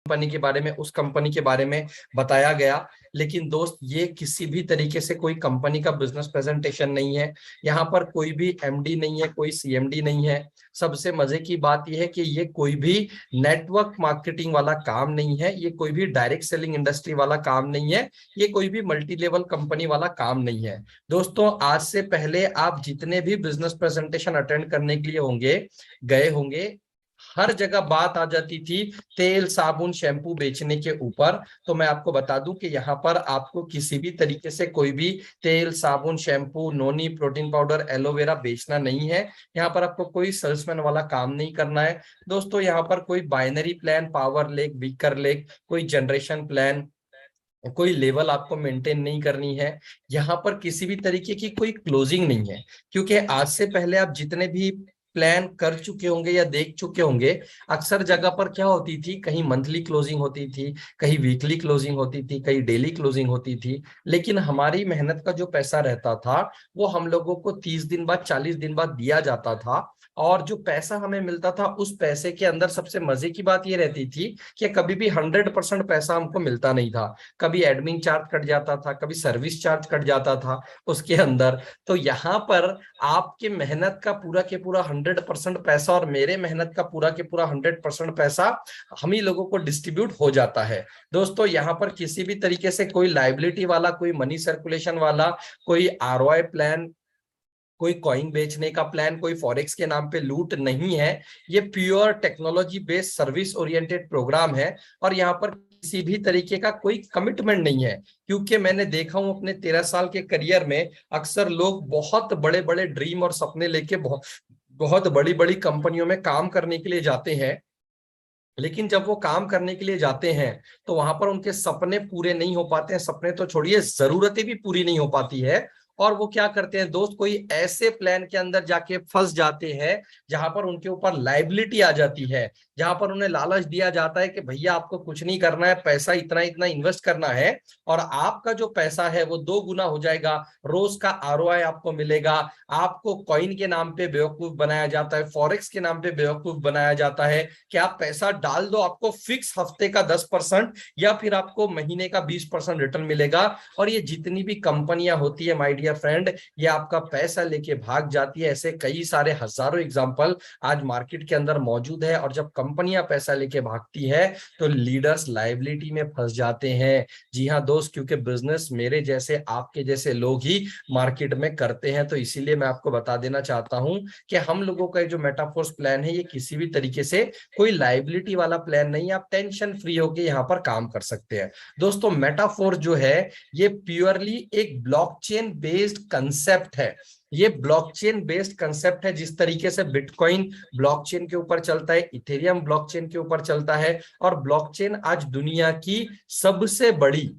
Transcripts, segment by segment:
Company के बारे में, उस कंपनी के बारे में बताया गया। लेकिन दोस्त, ये किसी भी तरीके से कोई कंपनी का बिजनेस प्रेजेंटेशन नहीं है। यहाँ पर कोई भी एमडी नहीं है, कोई सीएमडी नहीं है। सबसे मजे की बात यह है कि ये कोई भी नेटवर्क मार्केटिंग वाला काम नहीं है, ये कोई भी डायरेक्ट सेलिंग इंडस्ट्री वाला काम नहीं है, ये कोई भी मल्टी लेवल कंपनी वाला काम नहीं है। दोस्तों, आज से पहले आप जितने भी बिजनेस प्रेजेंटेशन अटेंड करने के लिए गए होंगे, हर जगह बात आ जाती थी तेल साबुन शैम्पू बेचने के ऊपर। तो मैं आपको बता दूं कि यहाँ पर आपको किसी भी तरीके से कोई भी तेल साबुन शैम्पू नोनी प्रोटीन पाउडर एलोवेरा बेचना नहीं है। यहाँ पर आपको कोई सेल्समैन वाला काम नहीं करना है। दोस्तों, यहाँ पर कोई binary plan, power lake, beaker lake, कोई जनरेशन प्लान, कोई लेवल आपको मेंटेन नहीं करनी है। यहाँ पर किसी भी तरीके की कोई क्लोजिंग नहीं है, क्योंकि आज से पहले आप जितने भी प्लान कर चुके होंगे या देख चुके होंगे, अक्सर जगह पर क्या होती थी, कहीं मंथली क्लोजिंग होती थी, कहीं वीकली क्लोजिंग होती थी, कहीं डेली क्लोजिंग होती थी। लेकिन हमारी मेहनत का जो पैसा रहता था वो हम लोगों को 30 दिन बाद, 40 दिन बाद दिया जाता था। और जो पैसा हमें मिलता था, उस पैसे के अंदर सबसे मजे की बात ये रहती थी कि कभी भी 100% पैसा हमको मिलता नहीं था। कभी एडमिन चार्ज कट जाता था, कभी सर्विस चार्ज कट जाता था उसके अंदर। तो यहाँ पर आपके मेहनत का पूरा के पूरा 100% पैसा और मेरे मेहनत का पूरा के पूरा 100% पैसा हम ही लोगों को डिस्ट्रीब्यूट हो जाता है। दोस्तों, यहाँ पर किसी भी तरीके से कोई लाइबिलिटी वाला, कोई मनी सर्कुलेशन वाला, कोई आरओआई प्लान, कोई कॉइन बेचने का प्लान, कोई फॉरेक्स के नाम पे लूट नहीं है। ये pure technology based service oriented program है। और यहाँ पर किसी भी तरीके का कोई कमिटमेंट नहीं है, क्योंकि मैंने देखा हूं अपने 13 साल के करियर में, अक्सर लोग बहुत बड़े बड़े ड्रीम और सपने लेके बहुत बहुत बड़ी बड़ी कंपनियों में काम करने के लिए जाते हैं। लेकिन जब वो काम करने के लिए जाते हैं तो वहां पर उनके सपने पूरे नहीं हो पाते हैं। सपने तो छोड़िए, जरूरतें भी पूरी नहीं हो पाती है। और वो क्या करते हैं दोस्त, कोई ऐसे प्लान के अंदर जाके फंस जाते हैं जहां पर उनके ऊपर लाइबिलिटी आ जाती है, जहां पर उन्हें लालच दिया जाता है कि भैया आपको कुछ नहीं करना है, पैसा इतना इतना इन्वेस्ट करना है और आपका जो पैसा है वो 2 गुना हो जाएगा, रोज का आरओआई आपको मिलेगा। आपको कॉइन के नाम पे बेवकूफ बनाया जाता है, फॉरेक्स के नाम पे बेवकूफ बनाया जाता है कि आप पैसा डाल दो, आपको फिक्स हफ्ते का 10% या फिर आपको महीने का 20% रिटर्न मिलेगा। और ये जितनी भी कंपनियां होती है माय डियर फ्रेंड, ये आपका पैसा लेके भाग जाती है। ऐसे कई सारे हजारों एग्जांपल आज मार्केट के अंदर मौजूद है। और जब कंपनियां पैसा लेके भागती है तो लीडर्स लायबिलिटी में फंस जाते हैं। जी हाँ दोस्त, क्योंकि बिजनेस मेरे जैसे आपके जैसे लोग ही मार्केट में करते हैं। तो इसीलिए मैं आपको बता देना चाहता हूं कि हम लोगों का जो मेटाफोर्स प्लान है, ये किसी भी तरीके से कोई लाइबिलिटी वाला प्लान नहीं है। आप टेंशन फ्री होकर यहाँ पर काम कर सकते हैं। दोस्तों, मेटाफोर जो है ये प्योरली एक ब्लॉकचेन बेस्ड कंसेप्ट है। ये ब्लॉकचेन बेस्ड कंसेप्ट है। जिस तरीके से बिटकॉइन ब्लॉकचेन के ऊपर चलता है, इथेरियम ब्लॉकचेन के ऊपर चलता है, और ब्लॉकचेन आज दुनिया की सबसे बड़ी,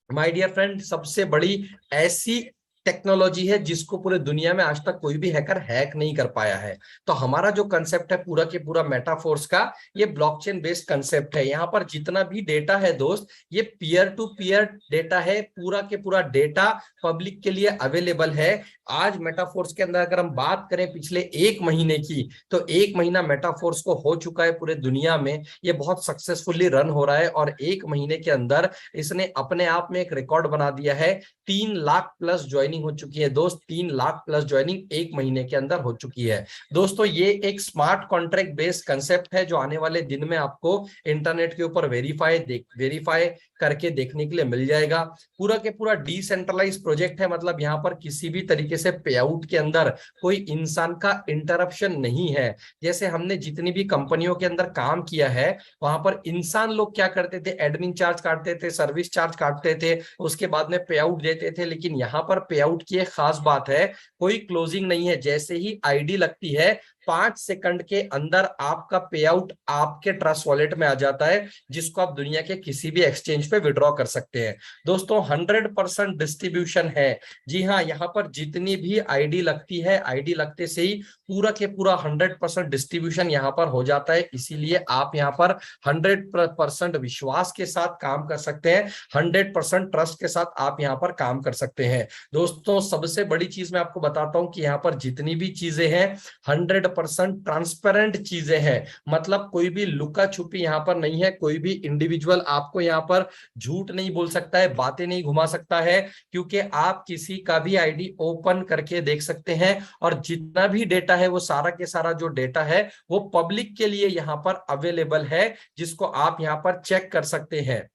माय डियर फ्रेंड, सबसे बड़ी ऐसी टेक्नोलॉजी है जिसको पूरे दुनिया में आज तक कोई भी हैकर हैक नहीं कर पाया है। तो हमारा जो कंसेप्ट है पूरा के पूरा मेटाफोर्स का, ये ब्लॉकचेन बेस्ड कंसेप्ट है। यहाँ पर जितना भी डेटा है दोस्त, ये पीयर टू पीयर डेटा है। पूरा के पूरा डेटा पब्लिक के लिए अवेलेबल है। आज मेटाफोर्स के अंदर अगर हम बात करें पिछले 1 महीने की, तो 1 महीना मेटाफोर्स को हो चुका है पूरे दुनिया में। ये बहुत सक्सेसफुली रन हो रहा है और 1 महीने के अंदर इसने अपने आप में एक रिकॉर्ड बना दिया है। 3 लाख प्लस ज्वाइनिंग हो चुकी है दोस्त। 3 लाख प्लस ज्वाइनिंग 1 महीने के अंदर हो चुकी है। दोस्तों, ये एक स्मार्ट कॉन्ट्रैक्ट बेस्ड कंसेप्ट है जो आने वाले दिन में आपको इंटरनेट के ऊपर वेरीफाई करके देखने के लिए मिल जाएगा। पूरा के पूरा डिसेंट्रलाइज प्रोजेक्ट है, मतलब यहाँ पर किसी भी तरीके से पे आउट के अंदर कोई इंसान का इंटरप्शन नहीं है। जैसे हमने जितनी भी कंपनियों के अंदर काम किया है, वहां पर इंसान लोग क्या करते थे, एडमिन चार्ज काटते थे, सर्विस चार्ज काटते थे, उसके बाद में पे आउट देते थे। लेकिन यहाँ पर पे आउट की एक खास बात है, कोई क्लोजिंग नहीं है। जैसे ही आईडी लगती है, 5 सेकंड के अंदर आपका पे आउट आपके ट्रस्ट वॉलेट में आ जाता है, जिसको आप दुनिया के किसी भी एक्सचेंज पे विड्रॉ कर सकते हैं। दोस्तों, 100% डिस्ट्रीब्यूशन है। जी हाँ, यहाँ पर जितनी भी आईडी लगती है, आईडी लगते से ही पूरा के पूरा 100% डिस्ट्रीब्यूशन यहाँ पर हो जाता है। इसीलिए आप यहाँ पर 100% विश्वास के साथ काम कर सकते हैं, 100% ट्रस्ट के साथ आप यहाँ पर काम कर सकते हैं। दोस्तों, सबसे बड़ी चीज मैं आपको बताता हूँ कि यहाँ पर जितनी भी चीजें हैं, 100 100% ट्रांसपेरेंट चीजें हैं, मतलब कोई भी लुका छुपी यहाँ पर नहीं है, कोई भी इंडिविजुअल आपको यहाँ पर झूठ नहीं बोल सकता है, बातें नहीं घुमा सकता है, क्योंकि आप किसी का भी आईडी ओपन करके देख सकते हैं और जितना भी डेटा है वो सारा के सारा जो डेटा है वो पब्लिक के लिए यहाँ पर अवेलेबल है, जिसको आप यहाँ पर चेक कर सकते हैं।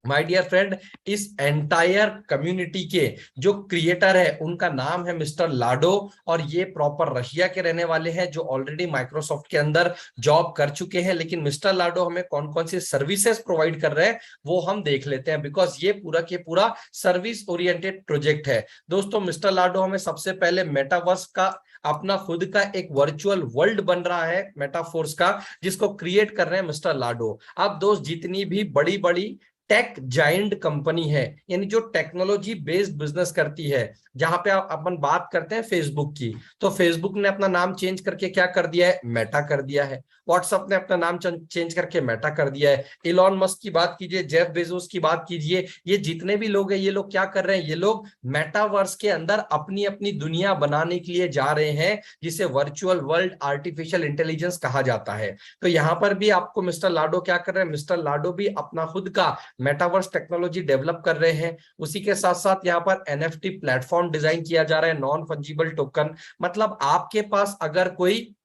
माय डियर फ्रेंड, इस एंटायर कम्युनिटी के जो क्रिएटर है उनका नाम है मिस्टर लाडो, और ये प्रॉपर रशिया के रहने वाले हैं जो ऑलरेडी माइक्रोसॉफ्ट के अंदर जॉब कर चुके हैं। लेकिन मिस्टर लाडो हमें कौन कौन सी सर्विसेज प्रोवाइड कर रहे हैं वो हम देख लेते हैं, बिकॉज ये पूरा के पूरा सर्विस ओरिएंटेड प्रोजेक्ट है। दोस्तों, मिस्टर लाडो हमें सबसे पहले मेटावर्स का अपना खुद का एक वर्चुअल वर्ल्ड बन रहा है मेटाफोर्स का, जिसको क्रिएट कर रहे हैं मिस्टर लाडो। अब दोस्त, जितनी भी बड़ी बड़ी टेक जाइंट कंपनी है, यानी जो टेक्नोलॉजी बेस्ड बिजनेस करती है, जहां पे अपन बात करते हैं फेसबुक की, तो फेसबुक ने अपना नाम चेंज करके क्या कर दिया है, मेटा कर दिया है। व्हाट्सएप ने अपना नाम चेंज करके मेटा कर दिया है। इलॉन मस्क की बात कीजिए, जेफ बेजोस की बात कीजिए, ये जितने भी लोग हैं ये लोग क्या कर रहे हैं, ये लोग मेटावर्स के अंदर अपनी अपनी दुनिया बनाने के लिए जा रहे हैं, जिसे वर्चुअल वर्ल्ड आर्टिफिशियल इंटेलिजेंस कहा जाता है। तो यहाँ पर भी आपको मिस्टर लाडो क्या कर रहे हैं, मिस्टर लाडो भी अपना खुद का मेटावर्स टेक्नोलॉजी डेवलप कर रहे हैं। उसी के साथ साथ यहाँ पर एनएफटी प्लेटफॉर्म डिजाइन किया जा रहा है, नॉन फंजिबल टोकन। मतलब आपके पास अगर कोई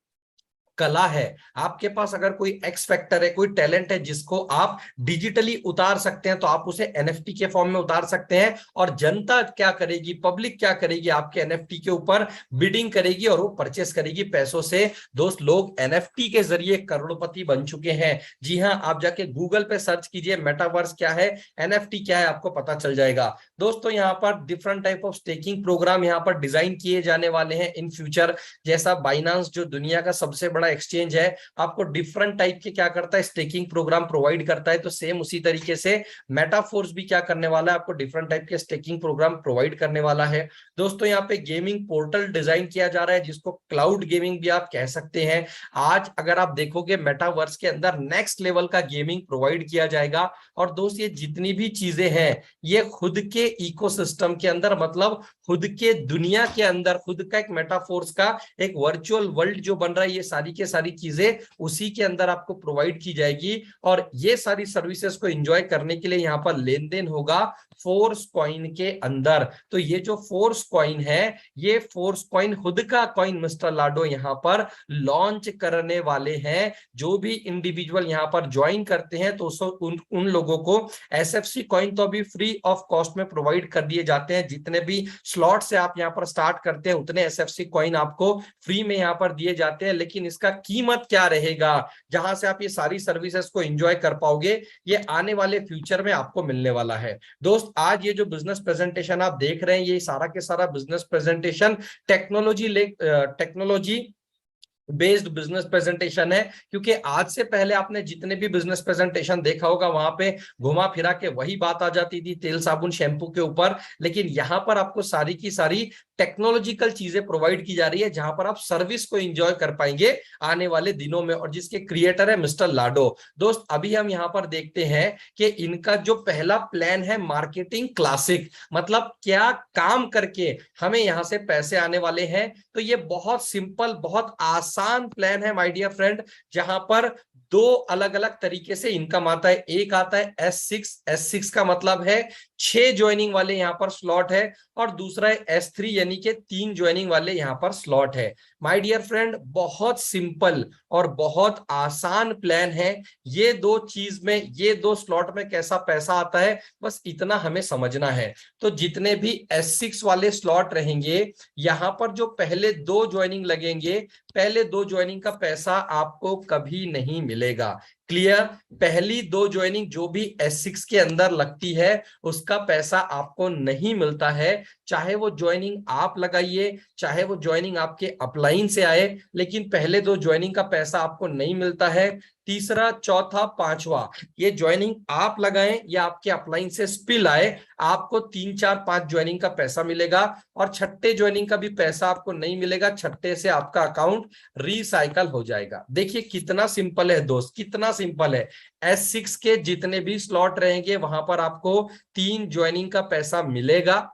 कला है, आपके पास अगर कोई एक्स फैक्टर है, कोई टैलेंट है जिसको आप डिजिटली उतार सकते हैं, तो आप उसे एनएफटी के फॉर्म में उतार सकते हैं। और जनता क्या करेगी, पब्लिक क्या करेगी, आपके एनएफटी के ऊपर बिडिंग करेगी और वो परचेस करेगी पैसों से। दोस्त, लोग एनएफटी के जरिए करोड़पति बन चुके हैं। जी हाँ, आप जाके गूगल पे सर्च कीजिए मेटावर्स क्या है, एनएफटी क्या है, आपको पता चल जाएगा। दोस्तों, यहाँ पर different type of stacking program यहाँ पर डिजाइन किए जाने वाले हैं इन फ्यूचर। जैसा बाइनांस जो दुनिया का सबसे बड़ा एक्सचेंज है, आपको डिफरेंट टाइप के क्या करता है, स्टेकिंग प्रोग्राम प्रोवाइड करता है, तो सेम उसी तरीके से मेटाफोर्स भी क्या करने वाला है, आपको डिफरेंट टाइप के स्टेकिंग प्रोग्राम प्रोवाइड करने वाला है। दोस्तों, यहाँ पे गेमिंग पोर्टल डिजाइन किया जा रहा है, जिसको क्लाउड गेमिंग भी आप कह सकते हैं। आज अगर आप देखोगे मेटावर्स के अंदर नेक्स्ट लेवल का गेमिंग प्रोवाइड किया जाएगा। और दोस्त, ये जितनी भी चीजें हैं ये खुद के इकोसिस्टम के अंदर, मतलब खुद के दुनिया के अंदर, खुद का एक मेटाफोर्स का एक वर्चुअल वर्ल्ड जो बन रहा है, ये सारी के सारी चीजें उसी के अंदर आपको प्रोवाइड की जाएगी। और ये सारी सर्विसेज को एंजॉय करने के लिए यहाँ पर लेन देन होगा फोर्स कॉइन के अंदर। तो ये जो फोर्स कॉइन है, ये फोर्स कॉइन खुद का कॉइन मिस्टर लाडो यहाँ पर लॉन्च करने वाले हैं। जो भी इंडिविजुअल यहाँ पर ज्वाइन करते हैं तो उन लोगों को एसएफसी कॉइन तो अभी फ्री ऑफ कॉस्ट में प्रोवाइड कर दिए जाते हैं। जितने भी स्लॉट से आप यहाँ पर स्टार्ट करते हैं उतने एसएफसी कॉइन आपको फ्री में यहाँ पर दिए जाते हैं। लेकिन इसका कीमत क्या रहेगा, जहां से आप ये सारी सर्विसेज को एंजॉय कर पाओगे, ये आने वाले फ्यूचर में आपको मिलने वाला है। दोस्त, आज ये जो बिजनेस प्रेजेंटेशन आप देख रहे हैं, ये सारा के सारा business presentation technology based business presentation है। क्योंकि आज से पहले आपने जितने भी बिजनेस प्रेजेंटेशन देखा होगा वहां पे घुमा फिरा के वही बात आ जाती थी तेल साबुन शैम्पू के ऊपर। लेकिन यहाँ पर आपको सारी की सारी टेक्नोलॉजिकल चीजें प्रोवाइड की जा रही है, जहां पर आप सर्विस को एंजॉय कर पाएंगे आने वाले दिनों में, और जिसके क्रिएटर है मिस्टर लाडो। दोस्त, अभी हम यहाँ पर देखते हैं कि इनका जो पहला प्लान है मार्केटिंग क्लासिक, मतलब क्या काम करके हमें यहाँ से पैसे आने वाले हैं। तो ये बहुत सिंपल, बहुत आसान प्लान है माय डियर फ्रेंड, जहां पर दो अलग अलग तरीके से इनकम आता है। एक आता है S6 का मतलब है 6 ज्वाइनिंग वाले यहाँ पर स्लॉट है, और दूसरा है S3 यानी कि 3 ज्वाइनिंग वाले यहाँ पर स्लॉट है। माय डियर फ्रेंड, बहुत सिंपल और बहुत आसान प्लान है। ये दो चीज में, ये दो स्लॉट में कैसा पैसा आता है, बस इतना हमें समझना है। तो जितने भी S6 वाले स्लॉट रहेंगे, यहाँ पर जो पहले 2 ज्वाइनिंग लगेंगे, पहले 2 ज्वाइनिंग का पैसा आपको कभी नहीं मिलेगा। क्लियर? पहली 2 ज्वाइनिंग जो भी S6 के अंदर लगती है उसका पैसा आपको नहीं मिलता है, चाहे वो ज्वाइनिंग आप लगाइए, चाहे वो ज्वाइनिंग आपके अपलाइन से आए, लेकिन पहले 2 ज्वाइनिंग का पैसा आपको नहीं मिलता है। तीसरा, चौथा, पांचवा, ये ज्वाइनिंग आप लगाएं या आपके अपलाइन से स्पिल आए, आपको 3, 4, 5 ज्वाइनिंग का पैसा मिलेगा। और छठे ज्वाइनिंग का भी पैसा आपको नहीं मिलेगा, छठे से आपका अकाउंट रिसाइकल हो जाएगा। देखिए कितना सिंपल है दोस्त, कितना सिंपल है। S6 के जितने भी स्लॉट रहेंगे वहां पर आपको 3 ज्वाइनिंग का पैसा मिलेगा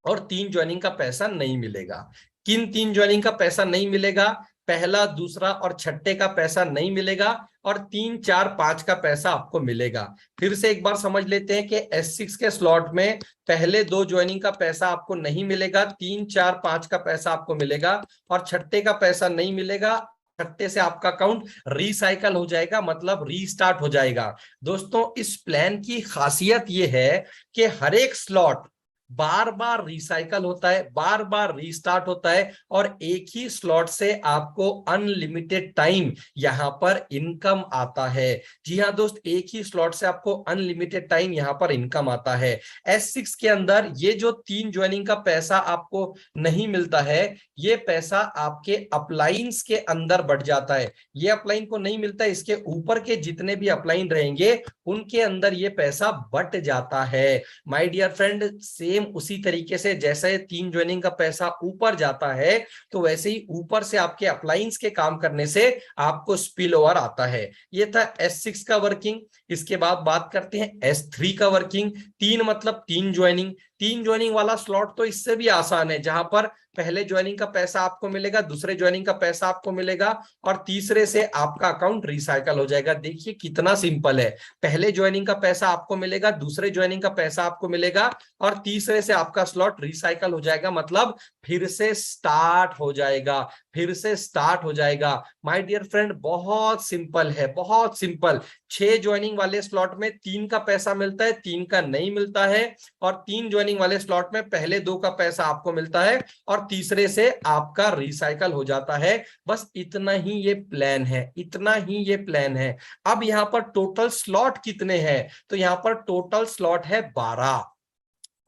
और 3 ज्वाइनिंग का पैसा नहीं मिलेगा। किन 3 ज्वाइनिंग का पैसा नहीं मिलेगा? पहला, दूसरा और छठे का पैसा नहीं मिलेगा और 3, 4, 5 का पैसा आपको मिलेगा। फिर से एक बार समझ लेते हैं कि S6 के स्लॉट में पहले 2 ज्वाइनिंग का पैसा आपको नहीं मिलेगा, 3, 4, 5 का पैसा आपको मिलेगा और छठे का पैसा नहीं मिलेगा। छठे से आपका अकाउंट रिसाइकल हो जाएगा, मतलब रीस्टार्ट हो जाएगा। दोस्तों, इस प्लान की खासियत यह है कि हर एक स्लॉट बार बार रिसाइकल होता है, बार बार रीस्टार्ट होता है और एक ही स्लॉट से आपको अनलिमिटेड टाइम यहां पर इनकम आता है। जी हाँ दोस्त, एक ही स्लॉट से आपको अनलिमिटेड टाइम यहां पर इनकम आता है। S6 के अंदर ये जो 3 ज्वाइनिंग का पैसा आपको नहीं मिलता है, ये पैसा आपके अपलाइंस के अंदर बढ़ जाता है। ये अपलाइन को नहीं मिलता, इसके ऊपर के जितने भी अपलाइन रहेंगे उनके अंदर ये पैसा बट जाता है। माय डियर फ्रेंड, सेम उसी तरीके से जैसे 3 ज्वाइनिंग का पैसा ऊपर जाता है, तो वैसे ही ऊपर से आपके अपलाइंस के काम करने से आपको स्पिल ओवर आता है। ये था S6 का वर्किंग। इसके बाद बात करते हैं S3 का वर्किंग। 3 मतलब 3 ज्वाइनिंग। 3 ज्वाइनिंग वाला स्लॉट तो इससे भी आसान है, जहां पर पहले ज्वाइनिंग का पैसा आपको मिलेगा, दूसरे ज्वाइनिंग का पैसा आपको मिलेगा और तीसरे से आपका अकाउंट रिसाइकल हो जाएगा। देखिए कितना सिंपल है। पहले ज्वाइनिंग का पैसा आपको मिलेगा, दूसरे ज्वाइनिंग का पैसा आपको मिलेगा और तीसरे से आपका स्लॉट रिसाइकल हो जाएगा, मतलब फिर से स्टार्ट हो जाएगा, फिर से स्टार्ट हो जाएगा। माय डियर फ्रेंड, बहुत सिंपल है, बहुत सिंपल। 6 ज्वाइनिंग वाले स्लॉट में 3 का पैसा मिलता है, 3 का नहीं मिलता है और 3 ज्वाइनिंग वाले स्लॉट में पहले 2 का पैसा आपको मिलता है और तीसरे से आपका रिसाइकल हो जाता है। बस इतना ही ये प्लान है, इतना ही ये प्लान है। अब यहां पर टोटल स्लॉट कितने हैं? तो यहां पर टोटल स्लॉट है 12।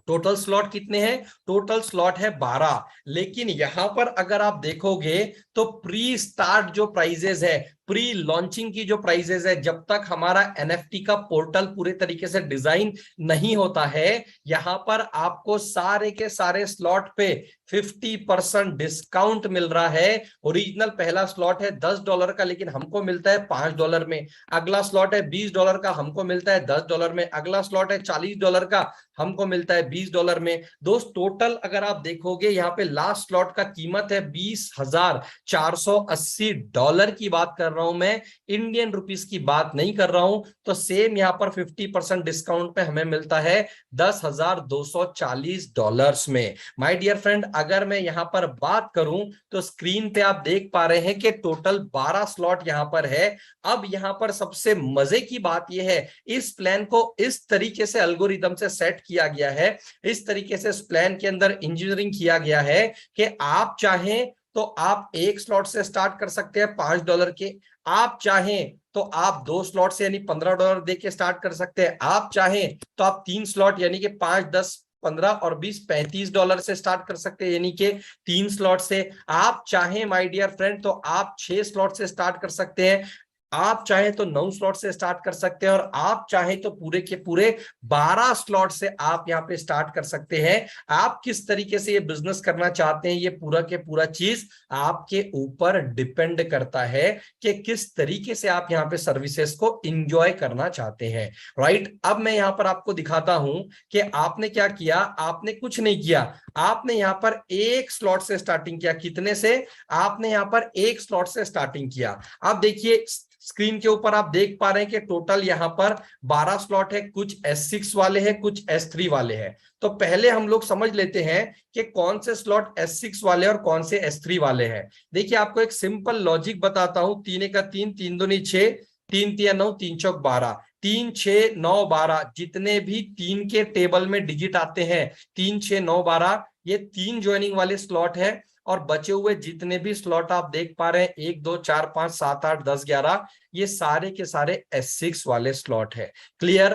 टोटल स्लॉट कितने हैं? टोटल स्लॉट है 12। लेकिन यहां पर अगर आप देखोगे तो प्री स्टार्ट जो प्राइजेस है, प्री लॉन्चिंग की जो प्राइजेस है, जब तक हमारा NFT का पोर्टल पूरे तरीके से डिजाइन नहीं होता है, यहां पर आपको सारे के सारे स्लॉट पे 50% डिस्काउंट मिल रहा है। ओरिजिनल पहला स्लॉट है $10 का, लेकिन हमको मिलता है $5 में। अगला स्लॉट है $20 का, हमको मिलता है $10 में। अगला स्लॉट है $40 का, हमको मिलता है $20 में। दोस्त, टोटल अगर आप देखोगे यहाँ पे लास्ट स्लॉट का कीमत है $20,480 की बात कर रहा हूं मैं, इंडियन रुपीस की बात नहीं कर रहा हूं। तो सेम यहाँ पर 50% डिस्काउंट पे हमें मिलता है $10,240 में। माय डियर फ्रेंड, अगर मैं यहां पर बात करूं तो स्क्रीन पे आप देख पा रहे हैं कि टोटल 12 स्लॉट यहां पर है। अब यहां पर सबसे मजे की बात यह है, इस प्लान को इस तरीके से एल्गोरिदम से सेट किया गया है, इस तरीके से इस प्लान के अंदर इंजीनियरिंग किया गया है कि आप चाहें तो आप एक स्लॉट से स्टार्ट कर सकते हैं $5 के, आप चाहें तो आप 2 स्लॉट से यानी $15 दे के स्टार्ट कर सकते हैं, आप चाहें तो आप 3 स्लॉट यानी कि 5, 10, 15 और 20, $35 से स्टार्ट कर सकते हैं, यानी कि 3 स्लॉट से। आप चाहें माय डियर फ्रेंड तो आप 6 स्लॉट से स्टार्ट कर सकते हैं, आप चाहें तो 9 स्लॉट से स्टार्ट कर सकते हैं और आप चाहें तो पूरे के पूरे 12 स्लॉट से आप यहां पे स्टार्ट कर सकते हैं। आप किस तरीके से ये बिजनेस करना चाहते हैं, ये पूरा के पूरा चीज आपके ऊपर डिपेंड करता है कि किस तरीके से आप यहाँ पे सर्विसेज को इंजॉय करना चाहते हैं। राइट, अब मैं यहाँ पर आपको दिखाता हूं कि आपने क्या किया। आपने कुछ नहीं किया, आपने यहाँ पर एक स्लॉट से स्टार्टिंग किया। कितने से? आपने यहाँ पर एक स्लॉट से स्टार्टिंग किया। अब देखिए स्क्रीन के ऊपर आप देख पा रहे हैं कि टोटल यहां पर 12 स्लॉट है, कुछ S6 वाले हैं, कुछ S3 वाले हैं। तो पहले हम लोग समझ लेते हैं कि कौन से स्लॉट S6 वाले और कौन से S3 वाले हैं। देखिए आपको एक सिंपल लॉजिक बताता हूं। 3 का 3, 3 दूनी 6, 3 तिया 9, 3 चौक 12, 3, 6, 9, 12 जितने भी 3 के टेबल में डिजिट आते हैं, 3, 6, 9, 12, ये 3 ज्वाइनिंग वाले स्लॉट है। और बचे हुए जितने भी स्लॉट आप देख पा रहे हैं, 1, 2, 4, 5, 7, 8, 10, 11, ये सारे के सारे S6 वाले स्लॉट है। क्लियर?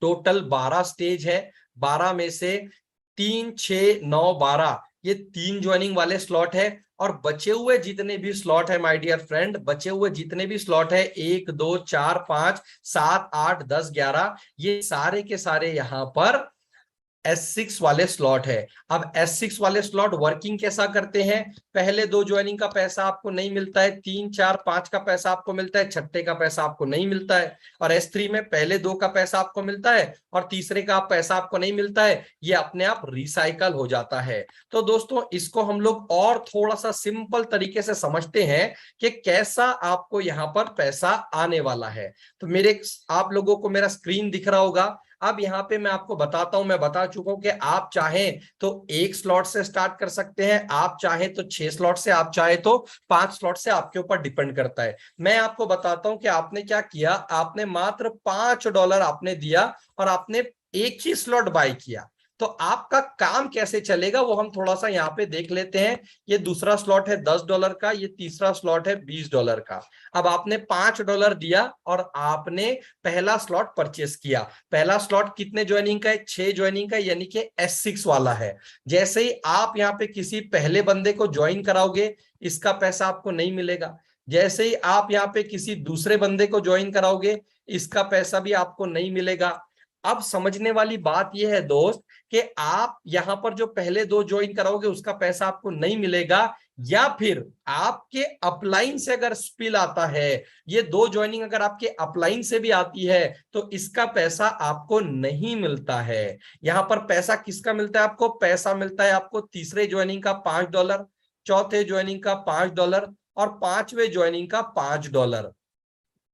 टोटल 12 स्टेज है, 12 में से 3, 6, 9, 12 ये 3 ज्वाइनिंग वाले स्लॉट है और बचे हुए जितने भी स्लॉट है माय डियर फ्रेंड, बचे हुए जितने भी स्लॉट है 1, 2, 4, 5, 7, 8, 10, 11, ये सारे के सारे यहां पर S6 वाले स्लॉट है। अब S6 वाले स्लॉट वर्किंग कैसा करते हैं, पहले दो ज्वाइनिंग का पैसा आपको नहीं मिलता है, 3 4 5 का पैसा आपको मिलता है, छठे का पैसा आपको नहीं मिलता है। और S3 में पहले दो का पैसा आपको मिलता है और तीसरे का पैसा आपको नहीं मिलता है, ये अपने आप रिसाइकल हो जाता है। तो दोस्तों इसको हम लोग और थोड़ा सा सिंपल तरीके से समझते हैं कि कैसा आपको यहाँ पर पैसा आने वाला है। तो मेरे आप लोगों को मेरा स्क्रीन दिख रहा होगा। अब यहाँ पे मैं आपको बताता हूं, मैं बता चुका हूं कि आप चाहें तो एक स्लॉट से स्टार्ट कर सकते हैं, आप चाहें तो 6 स्लॉट से, आप चाहें तो 5 स्लॉट से, आपके ऊपर डिपेंड करता है। मैं आपको बताता हूं कि आपने क्या किया, आपने मात्र $5 आपने दिया और आपने एक ही स्लॉट बाय किया। तो आपका काम कैसे चलेगा वो हम थोड़ा सा यहाँ पे देख लेते हैं। ये दूसरा स्लॉट है $10 का, ये तीसरा स्लॉट है $20 का। अब आपने $5 दिया और आपने पहला स्लॉट परचेस किया। पहला स्लॉट कितने ज्वाइनिंग का है, 6 ज्वाइनिंग का, यानी कि S6 वाला है। जैसे ही आप यहाँ पे किसी पहले बंदे को ज्वाइन कराओगे, इसका पैसा आपको नहीं मिलेगा। जैसे ही आप यहाँ पे किसी दूसरे बंदे को ज्वाइन कराओगे, इसका पैसा भी आपको नहीं मिलेगा। अब समझने वाली बात यह है दोस्त कि आप यहां पर जो पहले दो ज्वाइन कराओगे उसका पैसा आपको नहीं मिलेगा, या फिर आपके अपलाइन से अगर स्पिल आता है, ये दो ज्वाइनिंग अगर आपके अपलाइन से भी आती है तो इसका पैसा आपको नहीं मिलता है। यहां पर पैसा किसका मिलता है, आपको पैसा मिलता है आपको तीसरे ज्वाइनिंग का $5, चौथे ज्वाइनिंग का $5 और पांचवें ज्वाइनिंग का $5।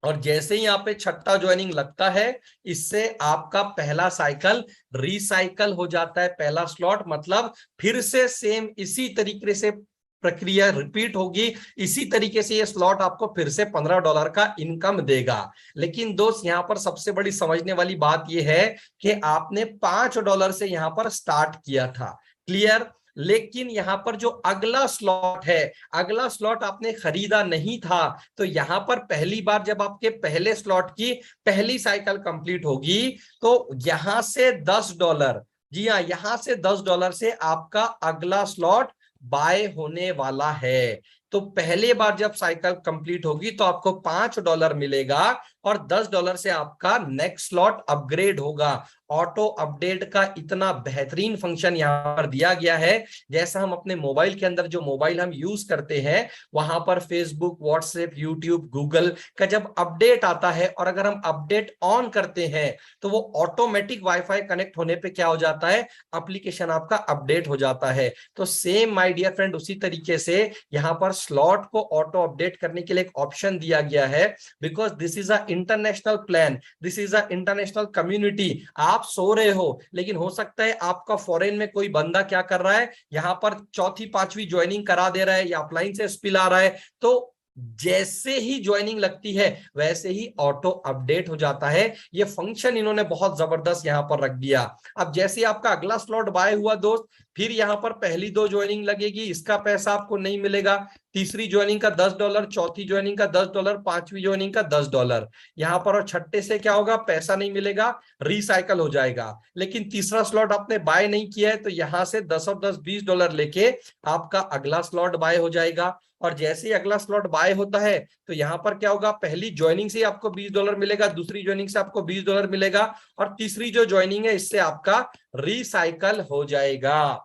और जैसे ही यहाँ पे छठा ज्वाइनिंग लगता है, इससे आपका पहला साइकिल रिसाइकल हो जाता है। पहला स्लॉट मतलब फिर से सेम इसी तरीके से प्रक्रिया रिपीट होगी, इसी तरीके से ये स्लॉट आपको फिर से $15 का इनकम देगा। लेकिन दोस्त यहाँ पर सबसे बड़ी समझने वाली बात यह है कि आपने $5 से यहाँ पर स्टार्ट किया था, क्लियर। लेकिन यहां पर जो अगला स्लॉट है, अगला स्लॉट आपने खरीदा नहीं था, तो यहां पर पहली बार जब आपके पहले स्लॉट की पहली साइकिल कंप्लीट होगी तो यहां से $10, जी हाँ, यहां से $10 से आपका अगला स्लॉट बाय होने वाला है। तो पहले बार जब साइकिल कंप्लीट होगी तो आपको $5 मिलेगा और $10 से आपका नेक्स्ट स्लॉट अपग्रेड होगा। ऑटो अपडेट का इतना बेहतरीन फंक्शन यहां पर दिया गया है, जैसा हम अपने मोबाइल के अंदर जो मोबाइल हम यूज करते हैं वहां पर फेसबुक, व्हाट्सएप, यूट्यूब, गूगल का जब अपडेट आता है और अगर हम अपडेट ऑन करते हैं तो वो ऑटोमेटिक वाईफाई कनेक्ट होने पे क्या हो जाता है, एप्लीकेशन आपका अपडेट हो जाता है। तो सेम माय डियर फ्रेंड, उसी तरीके से यहां पर स्लॉट को ऑटो अपडेट करने के लिए एक ऑप्शन दिया गया है, because this is a international plan, this is a international community. आप सो रहे हो लेकिन हो सकता है आपका फॉरेन में कोई बंदा क्या कर रहा है, यहां पर चौथी पांचवी ज्वाइनिंग करा दे रहा है या अपलाइन से स्पिल आ रहा है, तो जैसे ही ज्वाइनिंग लगती है वैसे ही ऑटो अपडेट हो जाता है। ये फंक्शन इन्होंने बहुत जबरदस्त यहां पर रख दिया। अब जैसे आपका अगला स्लॉट बाय हुआ दोस्त, फिर यहां पर पहली दो ज्वाइनिंग लगेगी, इसका पैसा आपको नहीं मिलेगा। तीसरी ज्वाइनिंग का $10, चौथी ज्वाइनिंग का $10, पांचवी ज्वाइनिंग का $10 यहां पर, और छठे से क्या होगा, पैसा नहीं मिलेगा, रिसाइकल हो जाएगा। लेकिन तीसरा स्लॉट आपने बाय नहीं किया है तो यहां से 10 और 10 $20 लेके आपका अगला स्लॉट बाय हो जाएगा। और जैसे ही अगला स्लॉट बाय होता है तो यहां पर क्या होगा, पहली ज्वाइनिंग से आपको $20 मिलेगा, दूसरी ज्वाइनिंग से आपको $20 मिलेगा और तीसरी जो ज्वाइनिंग है इससे आपका रिसाइकल हो जाएगा।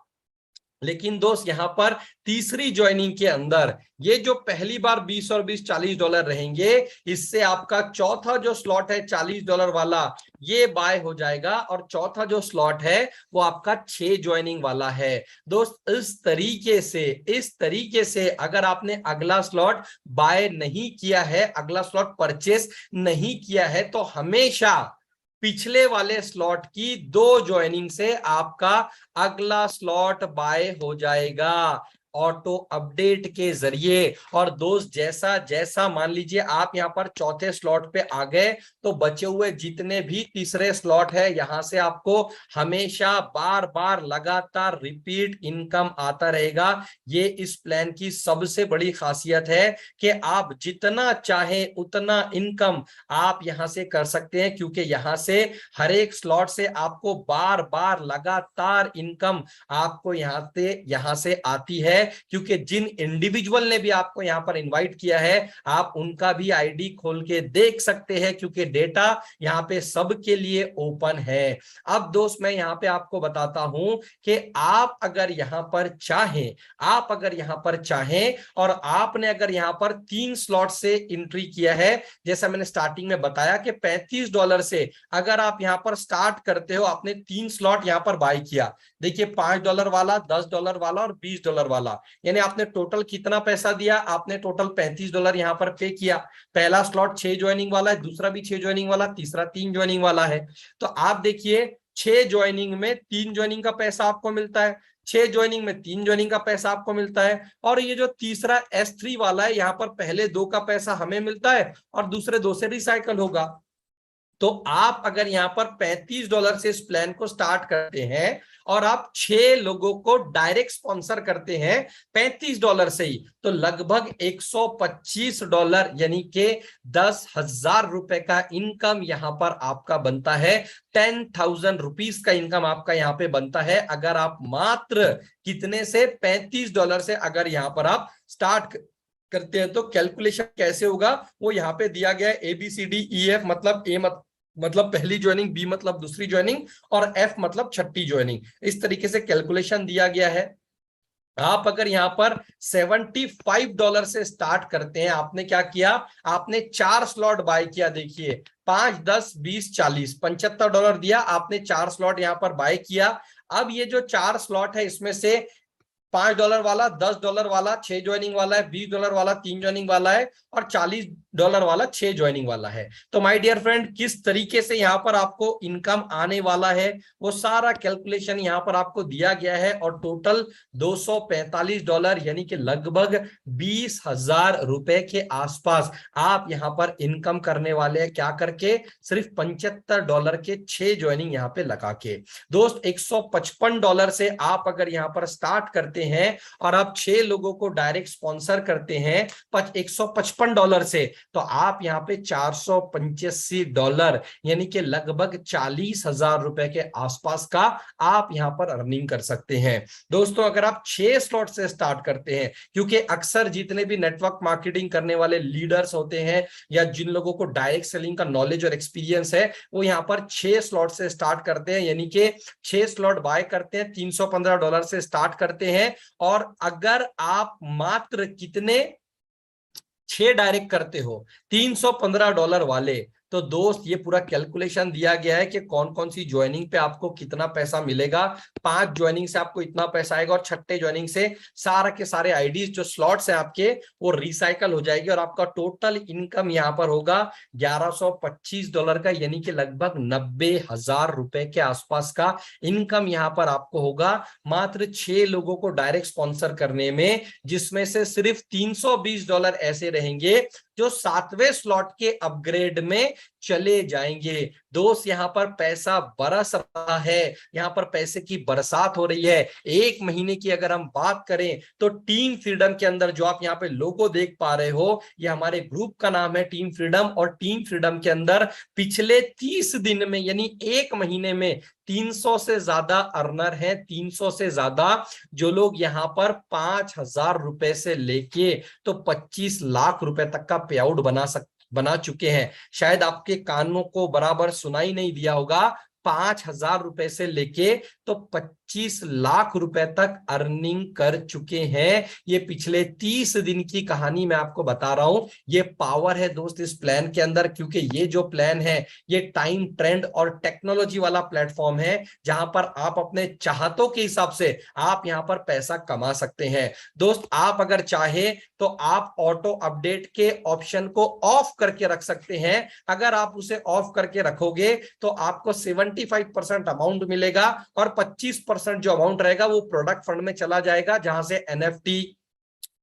लेकिन दोस्त यहां पर तीसरी ज्वाइनिंग के अंदर ये जो पहली बार 20 और 20 $40 रहेंगे, इससे आपका चौथा जो स्लॉट है $40 वाला ये बाय हो जाएगा और चौथा जो स्लॉट है वो आपका 6 ज्वाइनिंग वाला है। दोस्त इस तरीके से अगर आपने अगला स्लॉट बाय नहीं किया है, अगला स्लॉट परचेस नहीं किया है, तो हमेशा पिछले वाले स्लॉट की दो ज्वाइनिंग से आपका अगला स्लॉट बाय हो जाएगा ऑटो अपडेट के जरिए। और दोस्त जैसा जैसा मान लीजिए आप यहां पर चौथे स्लॉट पे आ गए तो बचे हुए जितने भी तीसरे स्लॉट है यहां से आपको हमेशा बार बार लगातार रिपीट इनकम आता रहेगा। ये इस प्लान की सबसे बड़ी खासियत है कि आप जितना चाहे उतना इनकम आप यहां से कर सकते हैं, क्योंकि यहां से हर एक स्लॉट से आपको बार बार लगातार इनकम आपको यहां से आती है। है, क्योंकि जिन इंडिविजुअल ने भी आपको यहाँ पर इनवाइट किया है आप उनका भी आईडी खोल के देख सकते हैं, क्योंकि डेटा यहाँ पे सबके लिए ओपन है। अब दोस्त मैं यहाँ पे आपको बताता हूं कि आप अगर यहाँ पर चाहें और आपने अगर यहाँ पर 3 स्लॉट से एंट्री किया है, जैसा मैंने स्टार्टिंग में बताया कि $35 से अगर आप यहाँ पर स्टार्ट करते हो, आपने 3 स्लॉट यहाँ पर बाय किया, देखिए $5 वाला, $10 वाला और $20 वाला, यानी आपने टोटल कितना पैसा दिया, आपने टोटल $35 यहाँ पर पे किया। पहला स्लॉट 6 ज्वाइनिंग वाला है, दूसरा भी 6 ज्वाइनिंग वाला, तीसरा 3 ज्वाइनिंग वाला है। तो आप देखिए 6 ज्वाइनिंग में 3 ज्वाइनिंग का पैसा आपको मिलता है, 6 ज्वाइनिंग में 3 ज्वाइनिंग का पैसा आपको मिलता है, और ये जो तीसरा S3 वाला है यहाँ पर पहले 2 का पैसा हमें मिलता है और दूसरे 2 से रिसाइकल होगा। तो आप अगर यहाँ पर $35 से इस प्लान को स्टार्ट करते हैं और आप 6 लोगों को डायरेक्ट स्पॉन्सर करते हैं $35 से ही, तो लगभग $125 यानी कि 10,000 रुपए का इनकम यहाँ पर आपका बनता है। 10,000 रुपीज का इनकम आपका यहाँ पे बनता है, अगर आप मात्र कितने से $35 से अगर यहाँ पर आप स्टार्ट करते हैं। तो कैलकुलेशन कैसे होगा वो यहाँ पे दिया गया है, ABCDEF, मतलब ए मतलब पहली ज्वाइनिंग, बी मतलब दूसरी ज्वाइनिंग और एफ मतलब छठी ज्वाइनिंग, इस तरीके से कैलकुलेशन दिया गया है। आप अगर यहाँ पर $75 से स्टार्ट करते हैं, आपने क्या किया, आपने 4 स्लॉट बाय किया, देखिए 5, 10, 20, 40, $75 दिया, आपने 4 स्लॉट यहाँ पर बाय किया। अब ये जो 4 स्लॉट है इसमें से $5 वाला, $10 वाला 6 ज्वाइनिंग वाला है, $20 वाला 3 ज्वाइनिंग वाला है और $40 वाला 6 ज्वाइनिंग वाला है। तो माय डियर फ्रेंड, किस तरीके से यहाँ पर आपको इनकम आने वाला है वो सारा कैलकुलेशन यहाँ पर आपको दिया गया है, और टोटल $245 यानी कि लगभग 20,000 रुपए के आसपास आप यहाँ पर इनकम करने वाले हैं। क्या करके, सिर्फ $75 के 6 ज्वाइनिंग यहाँ पे लगा के। दोस्त $155 से आप अगर यहाँ पर स्टार्ट करते हैं और आप 6 लोगों को डायरेक्ट स्पॉन्सर करते हैं $155 से, तो आप यहाँ पे $485 यानी कि लगभग 40,000 रुपए के आसपास का आप यहाँ पर अर्निंग कर सकते हैं। दोस्तों अगर आप 6 स्लॉट से स्टार्ट करते हैं, क्योंकि अक्सर जितने भी नेटवर्क मार्केटिंग करने वाले लीडर्स होते हैं या जिन लोगों को डायरेक्ट सेलिंग का नॉलेज और एक्सपीरियंस है, वो यहाँ पर 6 स्लॉट से स्टार्ट करते हैं, यानी कि 6 स्लॉट बाय करते हैं, $315 से स्टार्ट करते हैं। और अगर आप मात्र कितने 6 डायरेक्ट करते हो $315 वाले, तो दोस्त ये पूरा कैलकुलेशन दिया गया है कि कौन कौन सी ज्वाइनिंग पे आपको कितना पैसा मिलेगा। 5 ज्वाइनिंग से आपको इतना पैसा आएगा और छठे ज्वाइनिंग से सारा के सारे आईडीज जो स्लॉट्स हैं आपके वो रिसाइकल हो जाएगी, और आपका टोटल इनकम यहाँ पर होगा $1125 का, यानी कि लगभग 90,000 रुपए के आसपास का इनकम यहाँ पर आपको होगा मात्र 6 लोगों को डायरेक्ट स्पॉन्सर करने में, जिसमें से सिर्फ $320 ऐसे रहेंगे जो 7वें स्लॉट के अपग्रेड में चले जाएंगे। दोस्त यहाँ पर पैसा बरस रहा है, यहाँ पर पैसे की बरसात हो रही है। 1 महीने की अगर हम बात करें तो टीम फ्रीडम के अंदर जो आप यहाँ पे लोगो देख पा रहे हो, ये हमारे ग्रुप का नाम है टीम फ्रीडम, और टीम फ्रीडम के अंदर पिछले 30 दिन में यानी 1 महीने में 300 से ज्यादा अर्नर हैं, 300 से ज्यादा जो लोग यहाँ पर 5,000 रुपए से लेके तो 25 लाख रुपए तक का पे आउट बना चुके हैं। शायद आपके कानों को बराबर सुनाई नहीं दिया होगा, 5,000 रुपए से लेके तो 25 लाख रुपए तक अर्निंग कर चुके हैं। ये पिछले 30 दिन की कहानी मैं आपको बता रहा हूं। ये पावर है दोस्त इस प्लान के अंदर, क्योंकि ये जो प्लान है ये टाइम, ट्रेंड और टेक्नोलॉजी वाला प्लेटफॉर्म है, जहां पर आप अपने चाहतों के हिसाब से आप यहां पर पैसा कमा सकते हैं। दोस्त आप अगर चाहे तो आप ऑटो अपडेट के ऑप्शन को ऑफ करके रख सकते हैं। अगर आप उसे ऑफ करके रखोगे तो आपको 75% अमाउंट मिलेगा और 25% जो अमाउंट रहेगा वो प्रोडक्ट फंड में चला जाएगा, जहां से NFT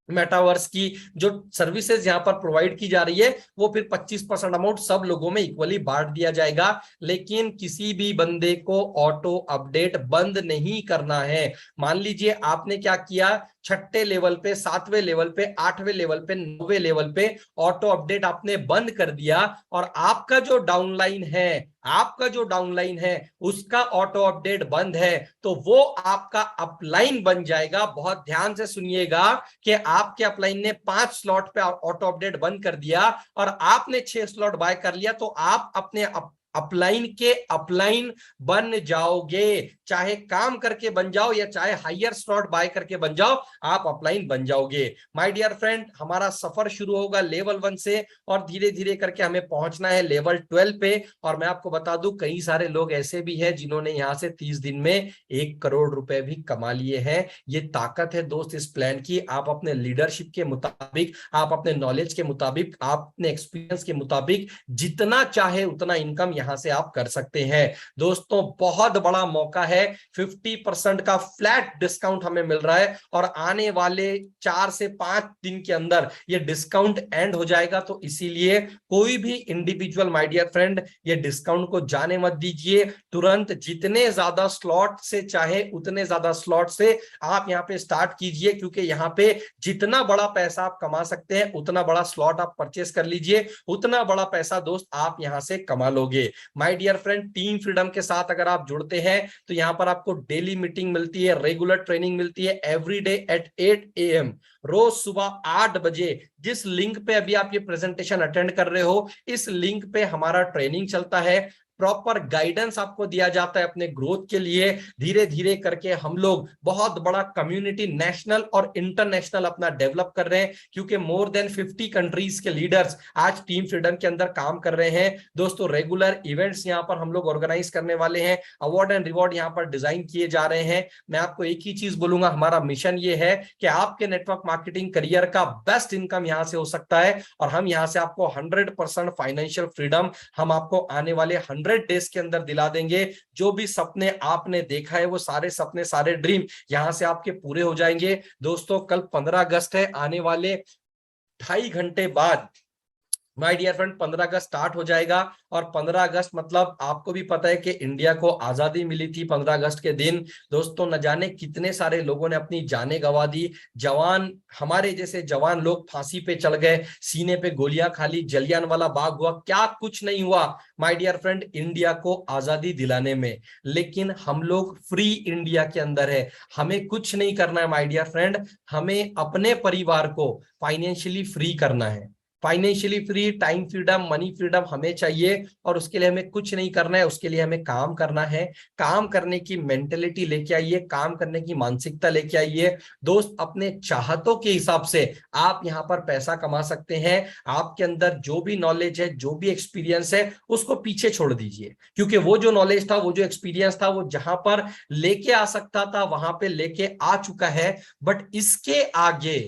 मेटावर्स की जो सर्विसेज यहां पर प्रोवाइड की जा रही है वो फिर 25% अमाउंट सब लोगों में इक्वली बांट दिया जाएगा। लेकिन किसी भी बंदे को ऑटो अपडेट बंद नहीं करना है। मान लीजिए आपने क्या किया, छठे लेवल पे, सातवें लेवल पे, आठवें लेवल पे, नौवें लेवल पे ऑटो अपडेट आपने बंद कर दिया और आपका जो डाउनलाइन है, आपका जो डाउनलाइन है उसका ऑटो अपडेट बंद है, तो वो आपका अपलाइन बन जाएगा। बहुत ध्यान से सुनिएगा कि आपके अपलाइन ने 5 स्लॉट पे ऑटो अपडेट बंद कर दिया और आपने 6 स्लॉट बाय कर लिया, तो आप अपने अपलाइन के अपलाइन बन जाओगे। चाहे काम करके बन जाओ या चाहे हायर स्लॉट बाय करके बन जाओ, आप अपलाइन बन जाओगे। माय डियर फ्रेंड, हमारा सफर शुरू होगा लेवल 1 से और धीरे धीरे करके हमें पहुंचना है लेवल 12 पे। और मैं आपको बता दूं, कई सारे लोग ऐसे भी हैं जिन्होंने यहां से 30 दिन में 1 करोड़ रुपए भी कमा लिए हैं। ये ताकत है दोस्त इस प्लान की। आप अपने लीडरशिप के मुताबिक, आप अपने नॉलेज के मुताबिक, आप अपने एक्सपीरियंस के मुताबिक जितना चाहे उतना इनकम यहां से आप कर सकते हैं। दोस्तों बहुत बड़ा मौका है, 50% का फ्लैट डिस्काउंट हमें मिल रहा है और आने वाले 4 से 5 दिन के अंदर ये डिस्काउंट एंड हो जाएगा। तो इसीलिए कोई भी इंडिविजुअल माय डियर फ्रेंड ये डिस्काउंट को जाने मत दीजिए। तुरंत जितने ज्यादा स्लॉट से चाहे उतने ज्यादा स्लॉट से आप यहां पे स्टार्ट कीजिए, क्योंकि यहां पे जितना बड़ा पैसा आप कमा सकते हैं उतना बड़ा स्लॉट आप परचेस कर लीजिए, उतना बड़ा पैसा दोस्त आप यहां से कमा लोगे। My dear friend, team freedom के साथ अगर आप जुड़ते हैं तो यहां पर आपको डेली मीटिंग मिलती है, रेगुलर ट्रेनिंग मिलती है एवरी डे एट 8 AM, रोज सुबह 8 बजे। जिस लिंक पे अभी आप ये प्रेजेंटेशन अटेंड कर रहे हो, इस लिंक पे हमारा ट्रेनिंग चलता है, प्रॉपर गाइडेंस आपको दिया जाता है अपने ग्रोथ के लिए। धीरे धीरे करके हम लोग बहुत बड़ा कम्युनिटी नेशनल और इंटरनेशनल अपना डेवलप कर रहे हैं, क्योंकि मोर देन 50 कंट्रीज के लीडर्स आज टीम फ्रीडम के अंदर काम कर रहे हैं। दोस्तों रेगुलर इवेंट्स यहां पर हम लोग ऑर्गेनाइज करने वाले हैं, अवार्ड एंड रिवॉर्ड यहां पर डिजाइन किए जा रहे हैं। मैं आपको एक ही चीज बोलूंगा, हमारा मिशन ये है कि आपके नेटवर्क मार्केटिंग करियर का बेस्ट इनकम यहां से हो सकता है और हम यहां से आपको 100% फाइनेंशियल फ्रीडम हम आपको आने वाले 100 डेज के अंदर दिला देंगे। जो भी सपने आपने देखा है वो सारे सपने, सारे ड्रीम यहां से आपके पूरे हो जाएंगे। दोस्तों कल 15 अगस्त है, आने वाले 2.5 घंटे बाद माय डियर फ्रेंड 15 अगस्त स्टार्ट हो जाएगा। और 15 अगस्त मतलब आपको भी पता है कि इंडिया को आजादी मिली थी 15 अगस्त के दिन। दोस्तों न जाने कितने सारे लोगों ने अपनी जानें गंवा दी, जवान, हमारे जैसे जवान लोग फांसी पे चढ़ गए, सीने पे गोलियां खा ली, जलियांवाला बाग हुआ, क्या कुछ नहीं हुआ माय डियर फ्रेंड इंडिया को आजादी दिलाने में। लेकिन हम लोग फ्री इंडिया के अंदर है, हमें कुछ नहीं करना है माय डियर फ्रेंड, हमें अपने परिवार को फाइनेंशियली फ्री करना है। Financially free, time freedom, money freedom हमें चाहिए और उसके लिए हमें कुछ नहीं करना है, उसके लिए हमें काम करना है। काम करने की मेंटेलिटी लेके आइए, काम करने की मानसिकता लेके आइए। दोस्त अपने चाहतों के हिसाब से आप यहाँ पर पैसा कमा सकते हैं। आपके अंदर जो भी नॉलेज है, जो भी एक्सपीरियंस है, उसको पीछे छोड़ दीजिए, क्योंकि वो जो नॉलेज था, वो जो एक्सपीरियंस था, वो जहां पर लेके आ सकता था वहां पे लेके आ चुका है। बट इसके आगे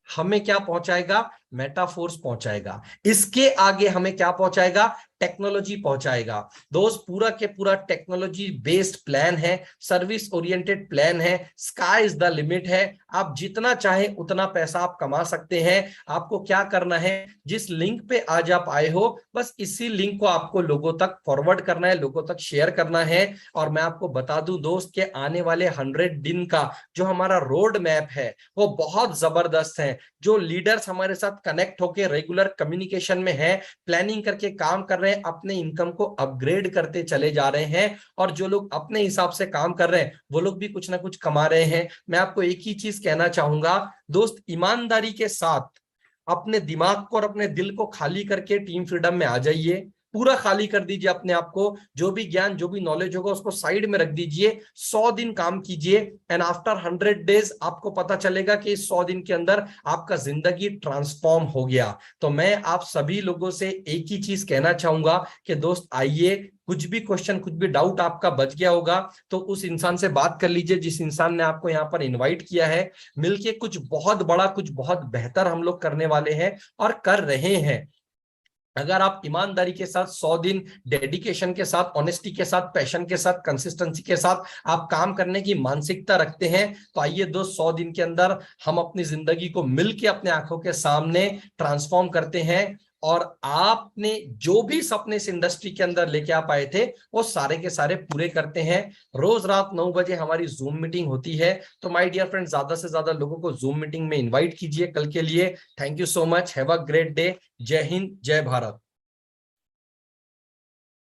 हमें क्या पहुंचाएगा? मेटाफोर्स पहुंचाएगा। इसके आगे हमें क्या पहुंचाएगा? टेक्नोलॉजी पहुंचाएगा। दोस्त पूरा के पूरा टेक्नोलॉजी बेस्ड प्लान है, सर्विस ओरिएंटेड प्लान है, स्काई इज द लिमिट है। आप जितना चाहे उतना पैसा आप कमा सकते हैं। आपको क्या करना है, जिस लिंक पे आज आप आए हो, बस इसी लिंक को आपको लोगों तक फॉरवर्ड करना है, लोगों तक शेयर करना है। और मैं आपको बता दूं दोस्त के आने वाले 100 दिन का जो हमारा रोड मैप है वो बहुत जबरदस्त है। जो लीडर्स हमारे साथ कनेक्ट होकर रेगुलर कम्युनिकेशन में है, प्लानिंग करके काम कर रहे हैं, अपने इनकम को अपग्रेड करते चले जा रहे हैं। और जो लोग अपने हिसाब से काम कर रहे हैं वो लोग भी कुछ ना कुछ कमा रहे हैं। मैं आपको एक ही चीज कहना चाहूंगा दोस्त, ईमानदारी के साथ अपने दिमाग को और अपने दिल को खाली करके टीम फ्रीडम में आ जाइए। पूरा खाली कर दीजिए अपने आप को, जो भी ज्ञान, जो भी नॉलेज होगा उसको साइड में रख दीजिए। 100 दिन काम कीजिए एंड आफ्टर 100 डेज आपको पता चलेगा कि इस 100 दिन के अंदर आपका जिंदगी ट्रांसफॉर्म हो गया। तो मैं आप सभी लोगों से एक ही चीज कहना चाहूंगा कि दोस्त आइए, कुछ भी क्वेश्चन, कुछ भी डाउट आपका बच गया होगा तो उस इंसान से बात कर लीजिए जिस इंसान ने आपको यहाँ पर इनवाइट किया है। मिलके कुछ बहुत बड़ा, कुछ बहुत बेहतर हम लोग करने वाले हैं और कर रहे हैं। अगर आप ईमानदारी के साथ 100 दिन डेडिकेशन के साथ, ऑनेस्टी के साथ, पैशन के साथ, कंसिस्टेंसी के साथ आप काम करने की मानसिकता रखते हैं तो आइए दोस्त 100 दिन के अंदर हम अपनी जिंदगी को मिलके अपने आंखों के सामने ट्रांसफॉर्म करते हैं। और आपने जो भी सपने इस इंडस्ट्री के अंदर लेके आप आए थे वो सारे के सारे पूरे करते हैं। रोज रात 9 बजे हमारी जूम मीटिंग होती है, तो माय डियर फ्रेंड ज्यादा से ज्यादा लोगों को जूम मीटिंग में इनवाइट कीजिए कल के लिए। Thank you so much, have a great day. जय हिंद, जय भारत।